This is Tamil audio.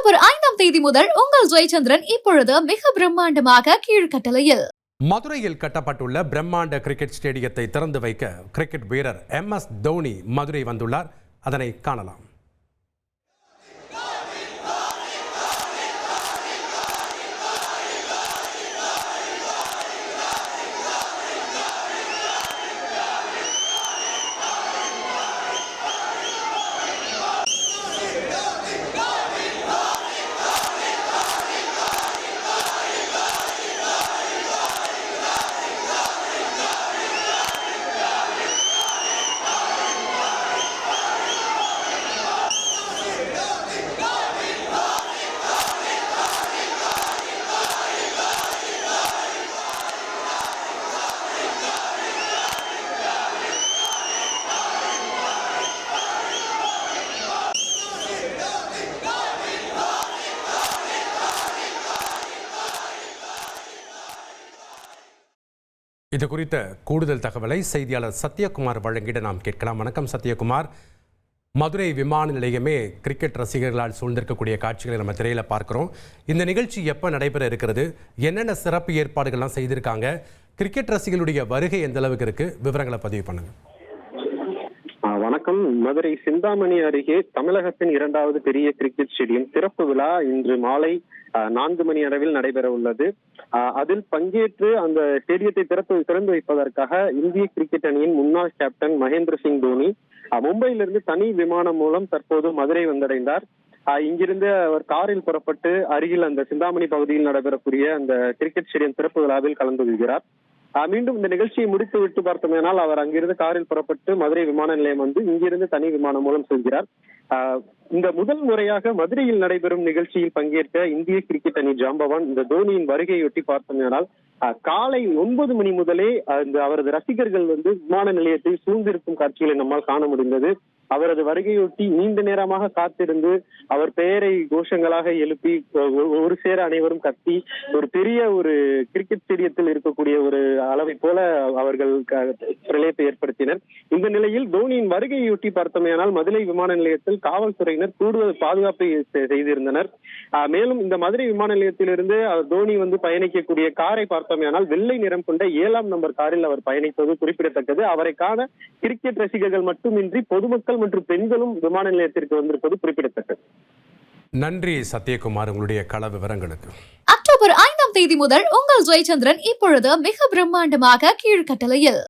அக்டோபர் 5ஆம் தேதி முதல் உங்கள் ஜெயச்சந்திரன் இப்பொழுது மிக பிரம்மாண்டமாக கீழ்கட்டளையில். மதுரையில் கட்டப்பட்டுள்ள பிரம்மாண்ட கிரிக்கெட் ஸ்டேடியத்தை திறந்து வைக்க கிரிக்கெட் வீரர் MS தோனி மதுரை வந்துள்ளார். அதனை காணலாம். இது குறித்த கூடுதல் தகவலை செய்தியாளர் சத்யகுமார் வழங்கிட நாம் கேட்கலாம். வணக்கம் சத்யகுமார். மதுரை விமான நிலையமே கிரிக்கெட் ரசிகர்களால் சூழ்ந்திருக்கக்கூடிய காட்சிகளை நம்ம திரையில பார்க்கிறோம். இந்த நிகழ்ச்சி எப்போ நடைபெற இருக்கிறது, என்னென்ன சிறப்பு ஏற்பாடுகள்லாம் செய்திருக்காங்க, கிரிக்கெட் ரசிகர்களுடைய வருகை எந்த அளவுக்கு இருக்கு, விவரங்களை பதிவு பண்ணுங்க. வணக்கம். மதுரை சிந்தாமணி அருகே தமிழகத்தின் 2வது பெரிய கிரிக்கெட் ஸ்டேடியம் திறப்பு விழா இன்று மாலை 4 மணி அளவில் நடைபெற உள்ளது. அதில் பங்கேற்று அந்த ஸ்டேடியத்தை திறந்து வைப்பதற்காக இந்திய கிரிக்கெட் அணியின் முன்னாள் கேப்டன் மகேந்திர சிங் தோனி மும்பையிலிருந்து தனி விமானம் மூலம் தற்போது மதுரை வந்தடைந்தார். இங்கிருந்து அவர் காரில் புறப்பட்டு அருகில் அந்த சிந்தாமணி பகுதியில் நடைபெறக்கூடிய அந்த கிரிக்கெட் ஸ்டேடியம் திறப்பு விழாவில் கலந்து கொள்கிறார். மீண்டும் இந்த நிகழ்ச்சியை முடித்து விட்டு பார்த்தோம்னால் அவர் அங்கிருந்து காரில் புறப்பட்டு மதுரை விமான நிலையம் வந்து இங்கிருந்து தனி விமானம் மூலம் செல்கிறார். இந்த முதல் முறையாக மதுரையில் நடைபெறும் நிகழ்ச்சியில் பங்கேற்க இந்திய கிரிக்கெட் அணி ஜாம்பவான் இந்த தோனியின் வருகையொட்டி பார்த்தோம்னால் காலை 9 மணி முதலே அவரது ரசிகர்கள் விமான நிலையத்தில் சூழ்ந்திருக்கும் காட்சிகளை நம்மால் காண முடிந்தது. அவரது வருகையொட்டி நீண்ட நேரமாக காத்திருந்து அவர் பெயரை கோஷங்களாக எழுப்பி ஒரு சேர அனைவரும் கத்தி ஒரு பெரிய ஒரு கிரிக்கெட் ஸ்டேடியத்தில் இருக்கக்கூடிய ஒரு அளவை போல அவர்கள் பிரளயத்தை ஏற்படுத்தினர். இந்த நிலையில் தோனியின் வருகையொட்டி பார்த்தோமேயானால் மதுரை விமான நிலையத்தில் காவல்துறையினர் கூடுதல் பாதுகாப்பை செய்திருந்தனர். மேலும் இந்த மதுரை விமான நிலையத்திலிருந்து தோனி பயணிக்கக்கூடிய காரை பார்த்தோமேயானால் வெள்ளை நிறம் கொண்ட 7ஆம் நம்பர் காரில் அவர் பயணிப்பது குறிப்பிடத்தக்கது. அவரை காண கிரிக்கெட் ரசிகர்கள் மட்டுமின்றி பொதுமக்கள் மற்றும் பெண்களும் விமான நிலையத்திற்கு வந்திருப்பது குறிப்பிடத்தக்கது. நன்றி சத்யகுமார், உங்களுடைய கள விவரங்களுக்கு. அக்டோபர் 5ஆம் தேதி முதல் உங்கள் ஜெயச்சந்திரன் இப்பொழுது மிக பிரம்மாண்டமாக கீழ்கட்டளையில்.